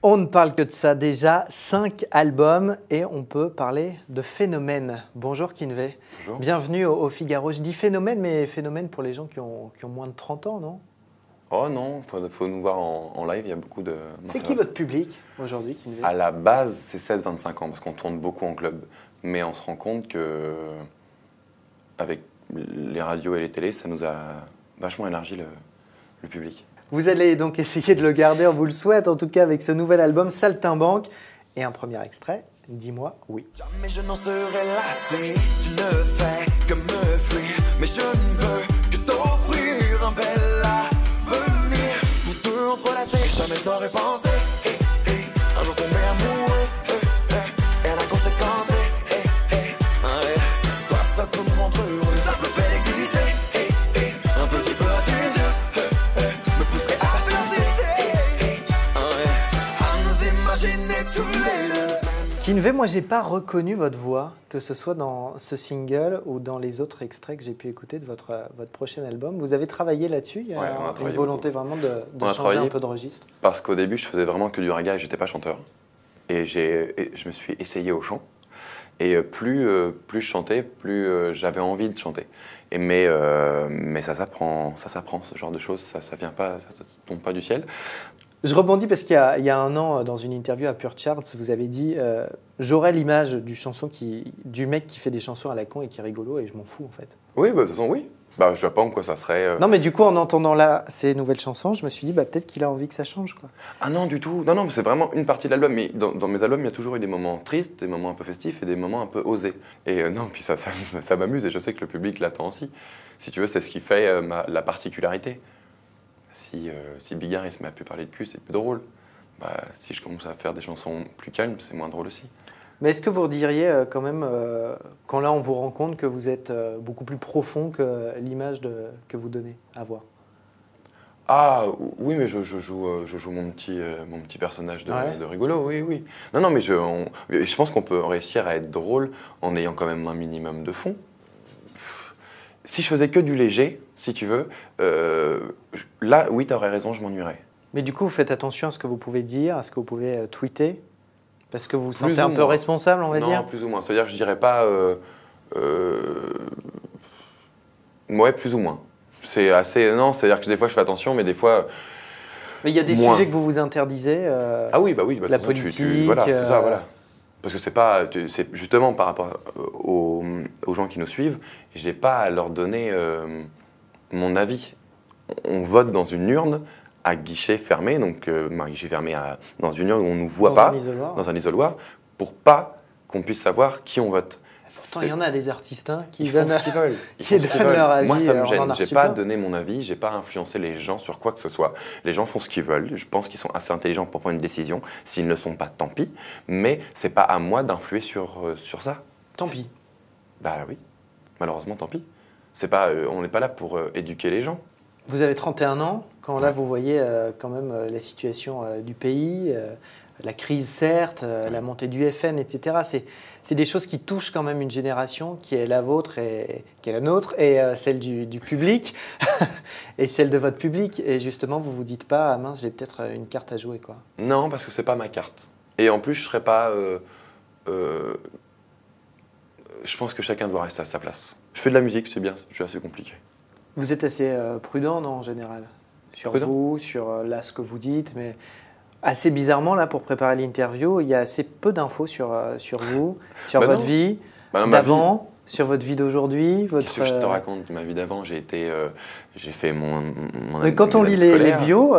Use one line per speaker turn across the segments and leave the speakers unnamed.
On ne parle que de ça déjà, 5 albums et on peut parler de phénomène. Bonjour Kinvé.
Bonjour.
Bienvenue au Figaro. Je dis phénomène, mais phénomène pour les gens qui ont moins de 30 ans, non?
Oh non, faut nous voir en live, il y a beaucoup de...
C'est qui votre public aujourd'hui, Kinvé?
À la base, c'est 16-25 ans, parce qu'on tourne beaucoup en club. Mais on se rend compte que avec les radios et les télés, ça nous a vachement élargi le public.
Vous allez donc essayer de le garder, on vous le souhaite, en tout cas avec ce nouvel album Saltimbanque. Et un premier extrait, Dis-moi oui.
Jamais je n'en serai lassé, tu ne fais que me fuir. Mais je ne veux que t'offrir un bel avenir. Tous deux entrelacés, jamais je n'aurais pensé un jour tomber amoureux. Et la conséquence toi seul peux me rendre heureux. Le simple fait d'exister un petit peu à tes yeux me pousserait à persister à nous imaginer tous les deux.
Kinvé, moi j'ai pas reconnu votre voix, que ce soit dans ce single ou dans les autres extraits que j'ai pu écouter de votre prochain album. Vous avez travaillé là-dessus? Il y a
Ouais, on a
une
travaillé
volonté
beaucoup.
vraiment de
On a
changer
travaillé
un peu de registre?
Parce qu'au début, je faisais vraiment que du reggae et j'étais pas chanteur. Et je me suis essayé au chant. Et plus je chantais, plus j'avais envie de chanter. Mais ça s'apprend, ce genre de choses, ça vient pas, ça tombe pas du ciel.
Je rebondis parce qu'il y a un an, dans une interview à Pure Charts, vous avez dit j'aurais l'image du mec qui fait des chansons à la con et qui est rigolo et je m'en fous en fait.
Oui, bah, de toute façon, oui. Bah, je vois pas en quoi ça serait...
Non mais du coup en entendant là ces nouvelles chansons, je me suis dit peut-être qu'il a envie que ça change quoi.
Ah non, du tout. Non, c'est vraiment une partie de l'album. Mais dans mes albums, il y a toujours eu des moments tristes, des moments un peu festifs et des moments un peu osés. Et non, puis ça m'amuse et je sais que le public l'attend aussi. Si tu veux, c'est ce qui fait la particularité. Si Bigard il se met à plus parler de cul, c'est plus drôle. Bah, si je commence à faire des chansons plus calmes, c'est moins drôle aussi.
Mais est-ce que vous diriez quand même, quand là on vous rend compte que vous êtes beaucoup plus profond que l'image que vous donnez à voir?
Ah oui, mais je joue mon petit personnage de rigolo, oui. Non, mais je pense qu'on peut réussir à être drôle en ayant quand même un minimum de fond. Si je faisais que du léger, si tu veux, là, oui, t'aurais raison, je m'ennuierais.
Mais du coup, vous faites attention à ce que vous pouvez dire, à ce que vous pouvez tweeter? Parce que vous vous
Plus
sentez
ou
un peu
moins.
responsable, on va dire?
Non, plus ou moins. C'est-à-dire que je dirais pas... ouais, plus ou moins. C'est assez... Non, c'est-à-dire que des fois, je fais attention, mais des fois...
Mais il y a des
moins.
sujets que vous vous interdisez.
Ah oui, bah,
la
de toute façon,
politique.
voilà, c'est ça, voilà. Parce que c'est justement par rapport aux gens qui nous suivent, j'ai pas à leur donner mon avis. On vote dans une urne à guichet fermé, donc un guichet fermé dans une urne où on nous voit pas, dans un isoloir, pour pas qu'on puisse savoir qui on vote.
Pourtant, il y en a des artistes qui
Ils font
donnent
ce qu'ils veulent.
qui donnent leur avis.
Moi, ça me
on en
gêne.
a
J'ai
reçu
pas
plein.
donné mon avis, j'ai pas influencé les gens sur quoi que ce soit. Les gens font ce qu'ils veulent. Je pense qu'ils sont assez intelligents pour prendre une décision. S'ils ne le sont pas, tant pis. Mais c'est pas à moi d'influer sur ça.
Tant pis.
Bah oui, malheureusement, tant pis. On n'est pas là pour éduquer les gens.
Vous avez 31 ans, quand là
Ouais.
vous voyez quand même la situation du pays, la crise certes, la montée du FN, etc. C'est des choses qui touchent quand même une génération qui est la vôtre et qui est la nôtre et celle du public et celle de votre public. Et justement, vous vous dites pas, ah mince, j'ai peut-être une carte à jouer quoi.
Non, parce que c'est pas ma carte. Et en plus, je serais pas... je pense que chacun doit rester à sa place. Je fais de la musique, c'est bien, c'est assez compliqué.
Vous êtes assez prudent, non, en général? Sur
Prudent.
vous, sur là ce que vous dites, mais assez bizarrement, là, pour préparer l'interview, il y a assez peu d'infos sur vous, sur
Bah
votre
non.
vie
Bah non, ma vie-
d'avant, sur votre vie d'aujourd'hui.
Qu'est-ce que je te raconte de ma vie d'avant? J'ai fait mon
Mais quand on
mes
lit
années
les
scolaires.
bios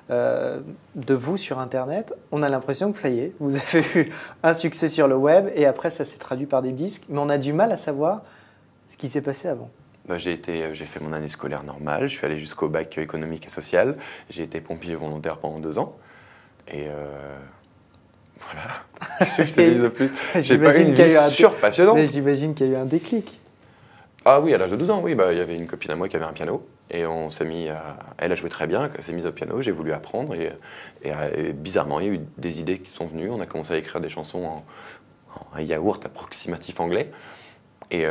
de vous sur Internet, on a l'impression que ça y est, vous avez eu un succès sur le web et après ça s'est traduit par des disques, mais on a du mal à savoir ce qui s'est passé avant.
Bah, j'ai fait mon année scolaire normale, je suis allé jusqu'au bac économique et social, j'ai été pompier volontaire pendant 2 ans, et voilà. Qu'est-ce que je te dis de plus? J'ai pas eu une vie surpassionnante.
Mais j'imagine qu'il y a eu un déclic.
Ah oui, à l'âge de 12 ans, oui, bah, il y avait une copine à moi qui avait un piano, et on s'est mis à... Elle a joué très bien, elle s'est mise au piano, j'ai voulu apprendre, et bizarrement, il y a eu des idées qui sont venues, on a commencé à écrire des chansons en yaourt approximatif anglais. Et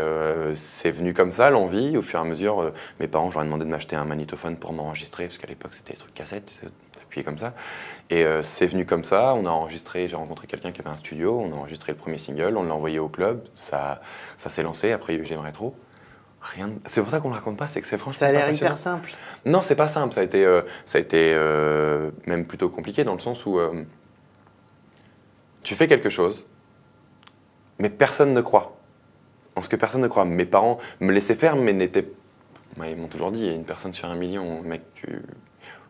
c'est venu comme ça, l'envie. Au fur et à mesure, mes parents, je leur ai demandé de m'acheter un magnétophone pour m'enregistrer, parce qu'à l'époque, c'était des trucs cassettes, t'avais puis comme ça. Et c'est venu comme ça, on a enregistré, j'ai rencontré quelqu'un qui avait un studio, on a enregistré le premier single, on l'a envoyé au club, ça s'est lancé, après il y a eu J'aimerais trop. Rien. C'est pour ça qu'on ne le raconte pas, c'est que c'est franchement.
Ça a l'air
pas
hyper
passionnant.
simple.
Non, c'est pas simple, ça a été même plutôt compliqué dans le sens où tu fais quelque chose, mais personne ne croit. En ce que personne ne croit. Mes parents me laissaient faire, mais n'étaient. Ils m'ont toujours dit, il y a une personne sur 1 million, mec,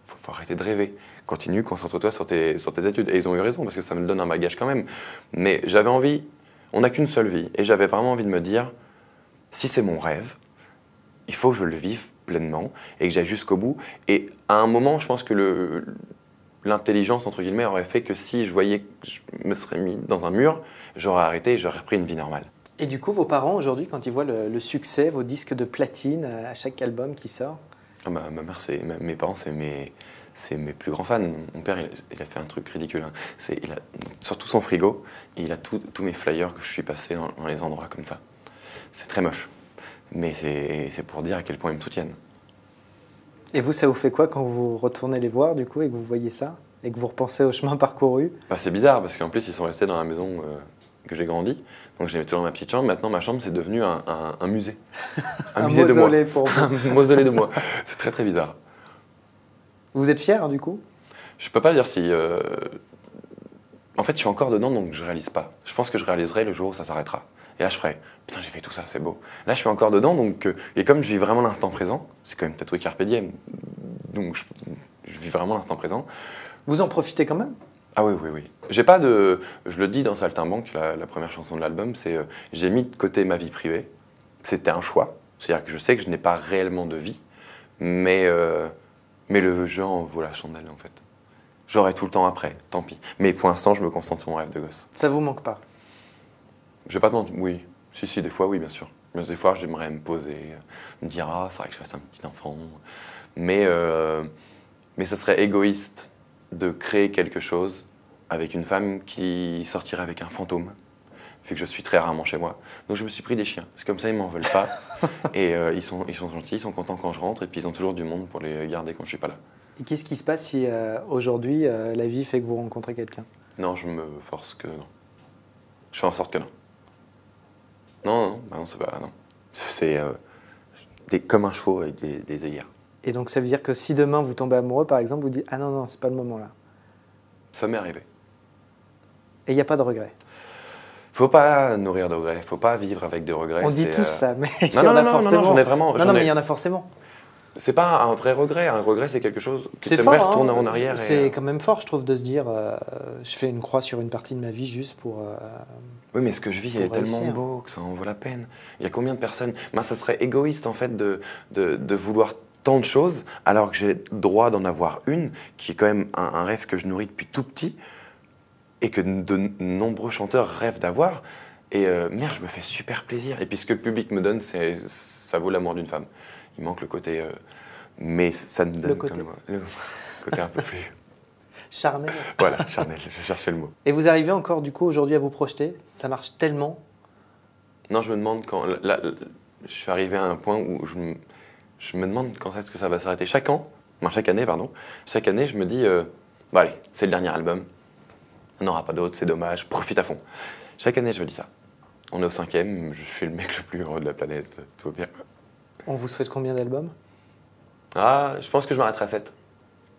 faut arrêter de rêver. Continue, concentre-toi sur tes études. Et ils ont eu raison, parce que ça me donne un bagage quand même. Mais j'avais envie, on n'a qu'une seule vie, et j'avais vraiment envie de me dire, si c'est mon rêve, il faut que je le vive pleinement, et que j'aille jusqu'au bout. Et à un moment, je pense que l'intelligence, entre guillemets, aurait fait que si je voyais que je me serais mis dans un mur, j'aurais arrêté et j'aurais repris une vie normale.
Et du coup, vos parents, aujourd'hui, quand ils voient le succès, vos disques de platine à chaque album qui sort?
Ma mère, mes parents, c'est mes plus grands fans. Mon père, il a fait un truc ridicule. Hein. Il a surtout son frigo, et il a tous mes flyers que je suis passé dans les endroits comme ça. C'est très moche, mais c'est pour dire à quel point ils me soutiennent.
Et vous, ça vous fait quoi quand vous retournez les voir, du coup, et que vous voyez ça, et que vous repensez au chemin parcouru?
C'est bizarre, parce qu'en plus, ils sont restés dans la maison que j'ai grandi. Donc, j'ai toujours ma petite chambre. Maintenant, ma chambre, c'est devenu un musée. Un musée de moi.
Mausolée pour vous.
Un mausolée de moi. C'est très, très bizarre.
Vous êtes fier, du coup?
Je peux pas dire si... En fait, je suis encore dedans, donc je réalise pas. Je pense que je réaliserai le jour où ça s'arrêtera. Et là, je ferai, putain, j'ai fait tout ça, c'est beau. Là, je suis encore dedans, donc... et comme je vis vraiment l'instant présent, c'est quand même tatoué Carpe Diem, donc je vis vraiment l'instant présent.
Vous en profitez quand même?
Ah oui, oui, oui. J'ai pas de... Je le dis dans Saltimbanque, la première chanson de l'album, c'est j'ai mis de côté ma vie privée. C'était un choix. C'est-à-dire que je sais que je n'ai pas réellement de vie, mais le jeu en vaut la chandelle, en fait. J'aurai tout le temps après, tant pis. Mais pour l'instant, je me concentre sur mon rêve de gosse.
Ça vous manque pas?
Je vais pas te mentir, oui. Si, des fois, oui, bien sûr. Mais des fois, j'aimerais me poser, me dire, il faudrait que je fasse un petit enfant. Mais ce serait égoïste de créer quelque chose avec une femme qui sortirait avec un fantôme, vu que je suis très rarement chez moi. Donc je me suis pris des chiens, parce que comme ça ils m'en veulent pas. Et ils sont gentils, ils sont contents quand je rentre, et puis ils ont toujours du monde pour les garder quand je suis pas là.
Et qu'est-ce qui se passe si aujourd'hui la vie fait que vous rencontrez quelqu'un?
Non, je me force que non. Je fais en sorte que non. Non, c'est pas... Non. C'est comme un chevaux avec des œillères.
Et donc ça veut dire que si demain vous tombez amoureux, par exemple, vous dites « Ah non, c'est pas le moment là ».
Ça m'est arrivé.
Et il n'y a pas de regret?
Faut pas nourrir de regrets, faut pas vivre avec des regrets.
On dit tous ça, mais il y
non,
en a
non,
forcément.
j'en ai vraiment...
Non, mais il y en a forcément.
C'est pas un vrai regret. Un regret, c'est quelque chose qui
C'est
t'aimerait
fort,
retourner en arrière.
C'est quand même fort, je trouve, de se dire je fais une croix sur une partie de ma vie juste pour...
Oui, mais ce que je vis est tellement beau que ça en vaut la peine. Il y a combien de personnes... ça serait égoïste, en fait, de vouloir tant de choses, alors que j'ai droit d'en avoir une, qui est quand même un rêve que je nourris depuis tout petit, et que de nombreux chanteurs rêvent d'avoir. Et merde, je me fais super plaisir. Et puis ce que le public me donne, ça vaut l'amour d'une femme. Il manque le côté... mais ça me donne... Le côté un peu plus...
Charnel.
Voilà, charnel, je cherchais le mot.
Et vous arrivez encore, du coup, aujourd'hui à vous projeter? Ça marche tellement?
Non, je me demande quand... Là, je suis arrivé à un point où je me demande quand est-ce que ça va s'arrêter. Chaque année, je me dis, allez, c'est le dernier album, on n'aura pas d'autre, c'est dommage, profite à fond. Chaque année, je me dis ça. On est au 5e, je suis le mec le plus heureux de la planète, tout va bien.
On vous souhaite combien d'albums?
Je pense que je m'arrêterai à 7.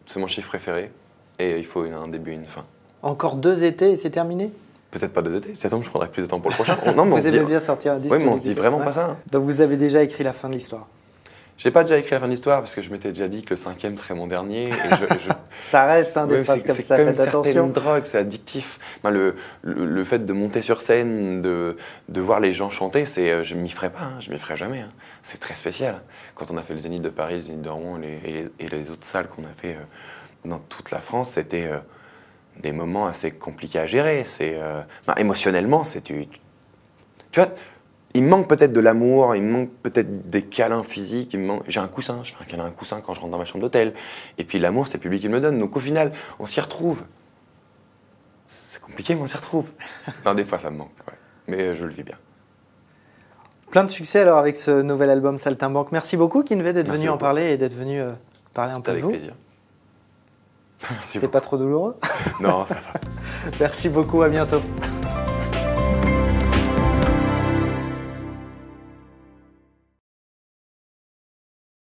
C'est mon chiffre préféré, et il faut un début et une fin.
Encore 2 étés et c'est terminé?
Peut-être pas 2 étés, septembre, je prendrai plus de temps pour le prochain. Non, mais
vous aimez bien sortir un disque?
Oui, mais on se dit vraiment pas ça. Hein.
Donc vous avez déjà écrit la fin de l'histoire?
J'ai pas déjà écrit la fin de l'histoire parce que je m'étais déjà dit que le 5e serait mon dernier. Et
ça reste des phases comme ça, faites attention.
C'est comme une drogue, c'est addictif. Le fait de monter sur scène, de voir les gens chanter, je m'y ferai pas, je m'y ferai jamais. Hein. C'est très spécial. Quand on a fait le Zénith de Paris, le Zénith de Rouen et les autres salles qu'on a fait dans toute la France, c'était des moments assez compliqués à gérer. Émotionnellement, tu vois. Il me manque peut-être de l'amour, il me manque peut-être des câlins physiques, j'ai un coussin, je fais un câlin à un coussin quand je rentre dans ma chambre d'hôtel. Et puis l'amour, c'est le public qui me le donne. Donc au final, on s'y retrouve. C'est compliqué, mais on s'y retrouve. Non, des fois, ça me manque, ouais. Mais je le vis bien.
Plein de succès alors avec ce nouvel album Saltimbanque. Merci beaucoup, Kinvey, d'être venu en parler et d'être venu parler un peu de vous.
C'était avec plaisir. Merci
C'était
beaucoup.
pas trop douloureux?
Non, ça va.
Merci beaucoup, à bientôt.